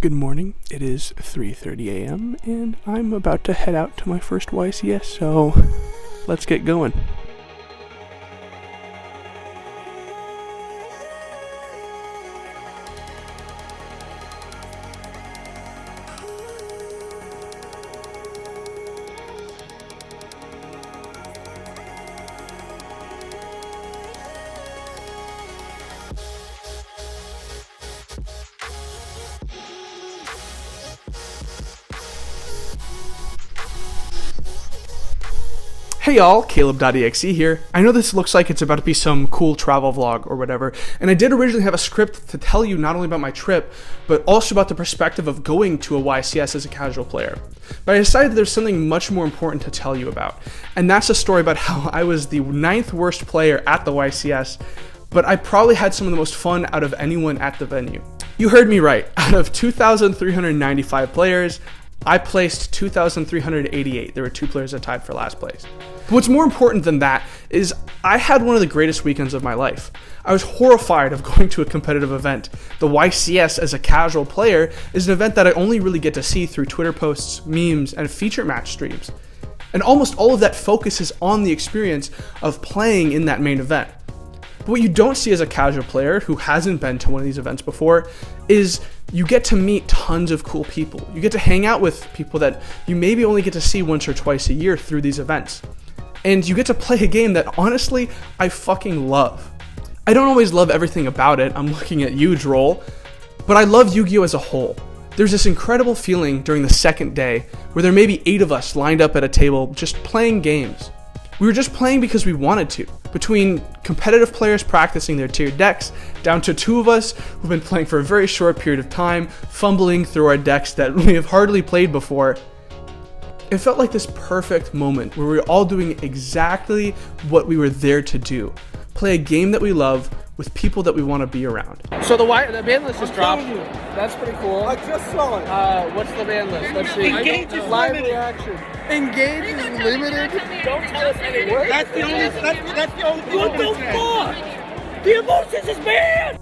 Good morning. It is 3:30 a.m. and I'm about to head out to my first YCS, so let's get going. Hey y'all, Caleb.exe here. I know this looks like it's about to be some cool travel vlog or whatever, and I did originally have a script to tell you not only about my trip, but also about the perspective of going to a YCS as a casual player. But I decided there's something much more important to tell you about, and that's a story about how I was the 9th worst player at the YCS, but I probably had some of the most fun out of anyone at the venue. You heard me right. Out of 2,395 players, I placed 2,388. There were 2 players that tied for last place. But what's more important than that is I had one of the greatest weekends of my life. I was horrified of going to a competitive event. The YCS as a casual player is an event that I only really get to see through Twitter posts, memes, and feature match streams. And almost all of that focuses on the experience of playing in that main event. But what you don't see as a casual player who hasn't been to one of these events before is you get to meet tons of cool people. You get to hang out with people that you maybe only get to see once or twice a year through these events. And you get to play a game that honestly, I fucking love. I don't always love everything about it. I'm looking at Yugioh, but I love Yu-Gi-Oh as a whole. There's this incredible feeling during the second day where there may be 8 of us lined up at a table just playing games. We were just playing because we wanted to. Between competitive players practicing their tiered decks, down to 2 of us who've been playing for a very short period of time, fumbling through our decks that we have hardly played before, it felt like this perfect moment where we were all doing exactly what we were there to do. Play a game that we love with people that we want to be around. So the ban list just dropped. That's pretty cool. I just saw it. What's the ban list? Let's see. Engage is Live limited. reaction. Engage is limited. Don't tell us anything. That's the only thing. What the fuck? The emotions is banned!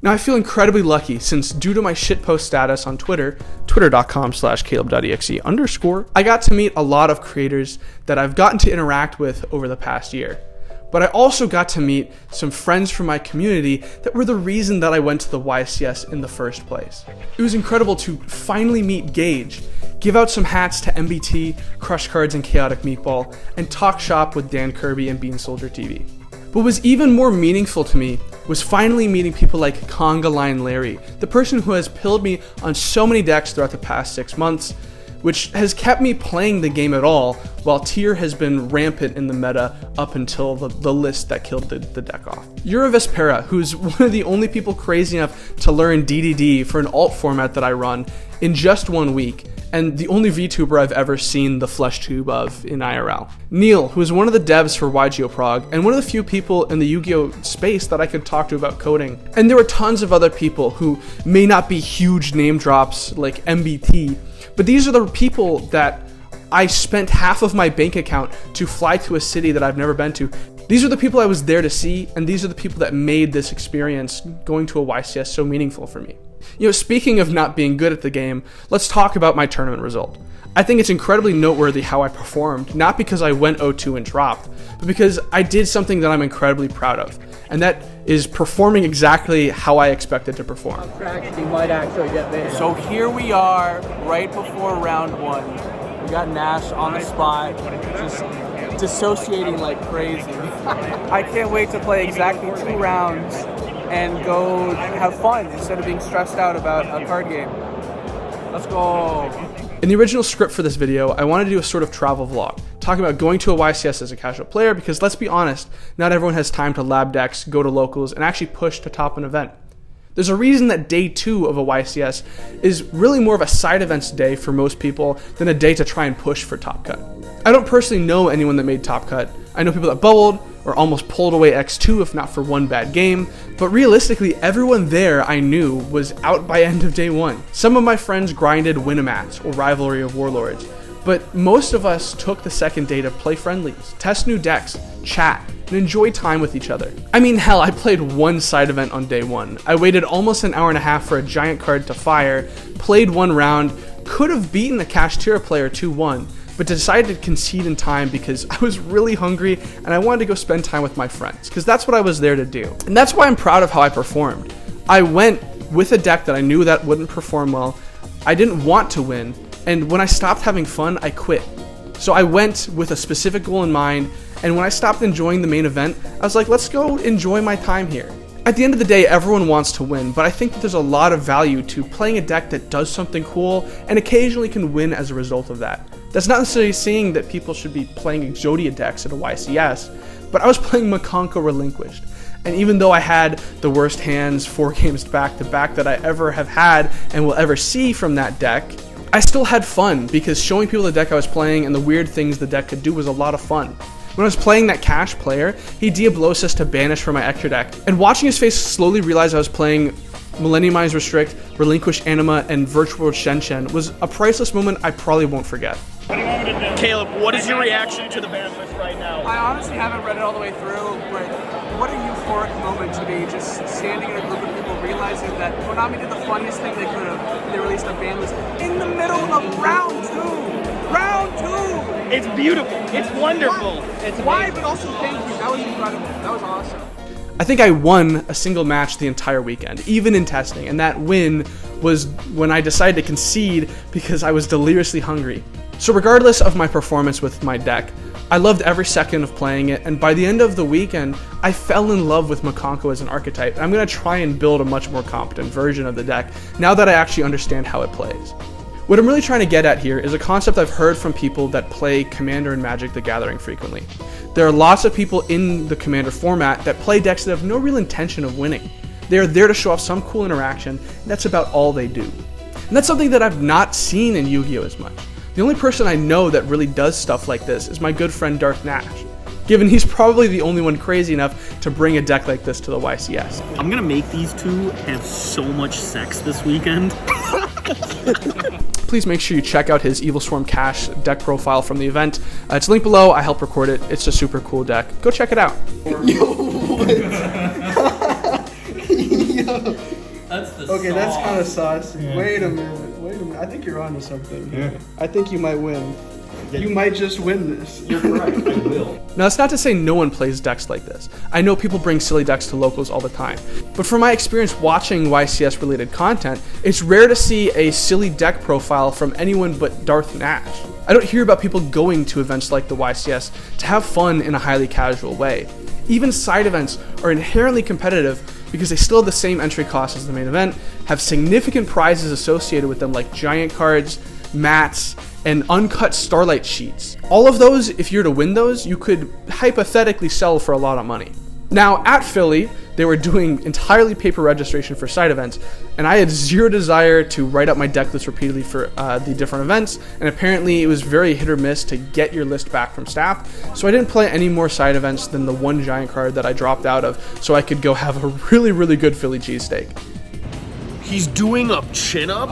Now I feel incredibly lucky since due to my shitpost status on Twitter, twitter.com/CalebDOTexe_, I got to meet a lot of creators that I've gotten to interact with over the past year. But I also got to meet some friends from my community that were the reason that I went to the YCS in the first place. It was incredible to finally meet Gage, give out some hats to MBT, Crush Cards, and Chaotic Meatball, and talk shop with Dan Kirby and Bean Soldier TV. But what was even more meaningful to me was finally meeting people like Conga Line Larry, the person who has pilled me on so many decks throughout the past 6 months, which has kept me playing the game at all, while tier has been rampant in the meta up until the list that killed the deck off. Yugioh, who's one of the only people crazy enough to learn DDD for an alt format that I run in just 1 week, and the only VTuber I've ever seen the flesh tube of in IRL. Neil, who is one of the devs for Yugioh Prog, and one of the few people in the Yu-Gi-Oh space that I could talk to about coding. And there were tons of other people who may not be huge name drops like MBT, but these are the people that I spent half of my bank account to fly to a city that I've never been to. These are the people I was there to see, and these are the people that made this experience going to a YCS so meaningful for me. You know, speaking of not being good at the game, let's talk about my tournament result. I think it's incredibly noteworthy how I performed, not because I went 0-2 and dropped, but because I did something that I'm incredibly proud of, and that is performing exactly how I expected to perform. You might actually get banned. So here we are, right before round 1. We got Nash on the spot, just dissociating like crazy. I can't wait to play exactly 2 rounds and go have fun instead of being stressed out about a card game. Let's go. In the original script for this video, I wanted to do a sort of travel vlog, talking about going to a YCS as a casual player, because let's be honest, not everyone has time to lab decks, go to locals, and actually push to top an event. There's a reason that day 2 of a YCS is really more of a side events day for most people than a day to try and push for top cut. I don't personally know anyone that made top cut. I know people that bubbled or almost pulled away X2 if not for one bad game, but realistically everyone there I knew was out by end of day 1. Some of my friends grinded Winamats or Rivalry of Warlords, but most of us took the second day to play friendlies, test new decks, chat, and enjoy time with each other. I mean, hell, I played one side event on day one. I waited almost an hour and a half for a giant card to fire, played one round, could have beaten a Kashtira player 2-1, but decided to concede in time because I was really hungry and I wanted to go spend time with my friends, because that's what I was there to do. And that's why I'm proud of how I performed. I went with a deck that I knew that wouldn't perform well. I didn't want to win, and when I stopped having fun, I quit. So I went with a specific goal in mind, and when I stopped enjoying the main event, I was like, let's go enjoy my time here. At the end of the day, everyone wants to win, but I think that there's a lot of value to playing a deck that does something cool and occasionally can win as a result of that. That's not necessarily saying that people should be playing CalebDOTexe at a YCS, but I was playing Makonko Relinquished. And even though I had the worst hands 4 games back to back that I ever have had and will ever see from that deck, I still had fun because showing people the deck I was playing and the weird things the deck could do was a lot of fun. When I was playing that Cash player, he Diablosis to banish from my extra deck, and watching his face slowly realize I was playing Millenniumize Restrict, Relinquish Anima, and Virtual Shenshen was a priceless moment I probably won't forget. Caleb, what is your reaction to the ban list right now? I honestly haven't read it all the way through, but what a euphoric moment to be just standing in a group of people realizing that Konami did the funniest thing they could have. They released a ban list in the middle of round 2! Round 2! It's beautiful. It's wonderful. It's Why? But also thank you. That was incredible. That was awesome. I think I won a single match the entire weekend, even in testing, and that win was when I decided to concede because I was deliriously hungry. So regardless of my performance with my deck, I loved every second of playing it, and by the end of the weekend, I fell in love with Makonko as an archetype, and I'm going to try and build a much more competent version of the deck now that I actually understand how it plays. What I'm really trying to get at here is a concept I've heard from people that play Commander and Magic the Gathering frequently. There are lots of people in the Commander format that play decks that have no real intention of winning. They are there to show off some cool interaction, and that's about all they do. And that's something that I've not seen in Yu-Gi-Oh! As much. The only person I know that really does stuff like this is my good friend Darth Nash, given he's probably the only one crazy enough to bring a deck like this to the YCS. I'm gonna make these two have so much sex this weekend. Please make sure you check out his Evil Swarm Cash deck profile from the event. It's linked below. I helped record it. It's a super cool deck. Go check it out. Yo, what? Yo. That's the Okay, sauce. that's kind of saucy. Yeah. Wait a minute. I think you're onto something. Yeah. I think you might win. You might just win this. You're correct. I will. Now, that's not to say no one plays decks like this. I know people bring silly decks to locals all the time. But from my experience watching YCS-related content, it's rare to see a silly deck profile from anyone but Darth Nash. I don't hear about people going to events like the YCS to have fun in a highly casual way. Even side events are inherently competitive because they still have the same entry cost as the main event, have significant prizes associated with them like giant cards, mats, and uncut Starlight sheets. All of those, if you're to win those, you could hypothetically sell for a lot of money. Now, at Philly, they were doing entirely paper registration for side events, and I had zero desire to write up my deck list repeatedly for the different events, and apparently it was very hit or miss to get your list back from staff, so I didn't play any more side events than the one giant card that I dropped out of so I could go have a really, really good Philly cheesesteak. He's doing a chin up?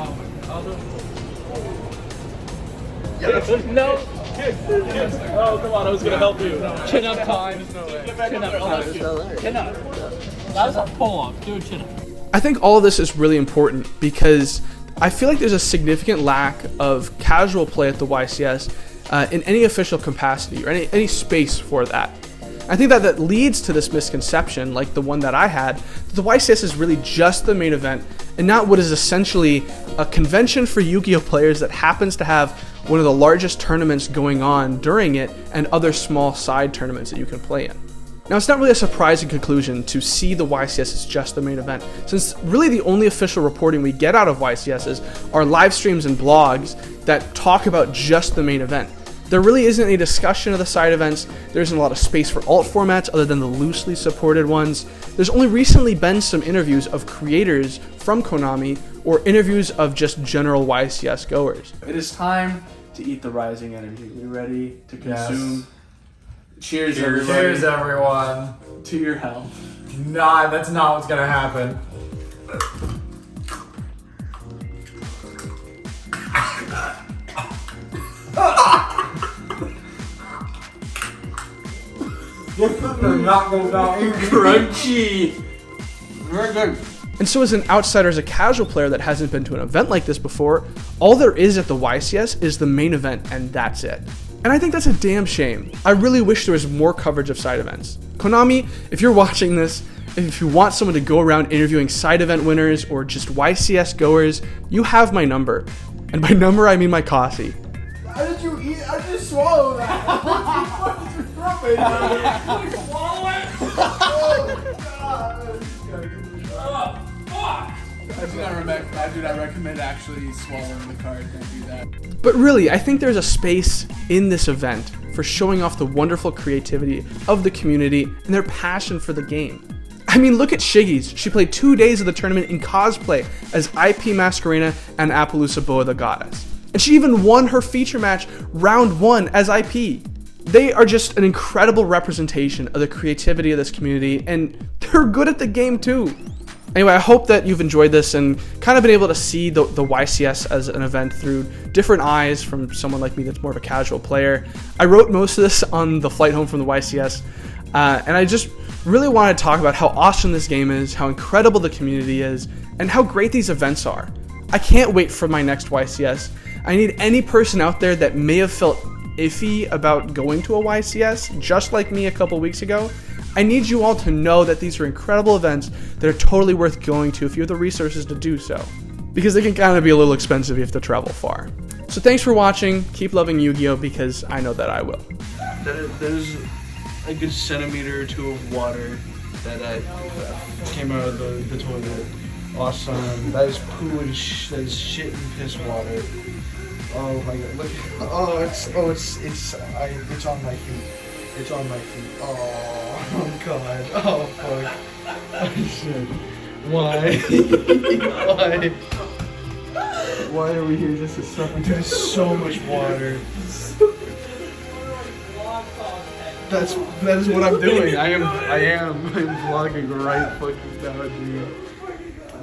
No. Oh, come on, I was gonna help you. Chin up time. Chin up time. Chin up. That was a pull-up. Do a chin up. I think all of this is really important because I feel like there's a significant lack of casual play at the YCS in any official capacity or any space for that. I think that leads to this misconception, like the one that I had, that the YCS is really just the main event and not what is essentially a convention for Yu-Gi-Oh! Players that happens to have one of the largest tournaments going on during it and other small side tournaments that you can play in. Now, it's not really a surprising conclusion to see the YCS as just the main event, since really the only official reporting we get out of YCSs are live streams and blogs that talk about just the main event. There really isn't any discussion of the side events, there isn't a lot of space for alt formats other than the loosely supported ones. There's only recently been some interviews of creators from Konami or interviews of just general YCS goers. It is time to eat the rising energy. We ready to consume? Yes. Cheers, everybody. Cheers, everyone. To your health. Nah, that's not what's gonna happen. Crunchy. Very good. And so as an outsider, as a casual player that hasn't been to an event like this before, all there is at the YCS is the main event, and that's it. And I think that's a damn shame. I really wish there was more coverage of side events. Konami, if you're watching this, if you want someone to go around interviewing side event winners or just YCS goers, you have my number. And by number, I mean my coffee. How did you eat? I just swallowed that. What did you throw it? Swallow it? Oh, God. I do not recommend actually swallowing the card. Don't do that. But really, I think there's a space in this event for showing off the wonderful creativity of the community and their passion for the game. I mean, look at Shiggy's. She played 2 days of the tournament in cosplay as IP Masquerena and Appaloosa Boa the Goddess. And she even won her feature match round 1 as IP. They are just an incredible representation of the creativity of this community, and they're good at the game too. Anyway, I hope that you've enjoyed this and kind of been able to see the YCS as an event through different eyes from someone like me that's more of a casual player. I wrote most of this on the flight home from the YCS, and I just really want to talk about how awesome this game is, how incredible the community is, and how great these events are. I can't wait for my next YCS. I need any person out there that may have felt iffy about going to a YCS, just like me a couple weeks ago. I need you all to know that these are incredible events that are totally worth going to if you have the resources to do so, because they can kind of be a little expensive if you have to travel far. So thanks for watching. Keep loving Yu-Gi-Oh, because I know that I will. There's a good centimeter or two of water that came out of the toilet. Awesome. That is poo and that is shit and piss water. Oh my god! Look. It's on my feet. It's on my feet. Oh god. Oh fuck. Oh shit. Why? Why are we here just to suffer? There's so much water. That is what I'm doing. I'm vlogging right fucking now, dude.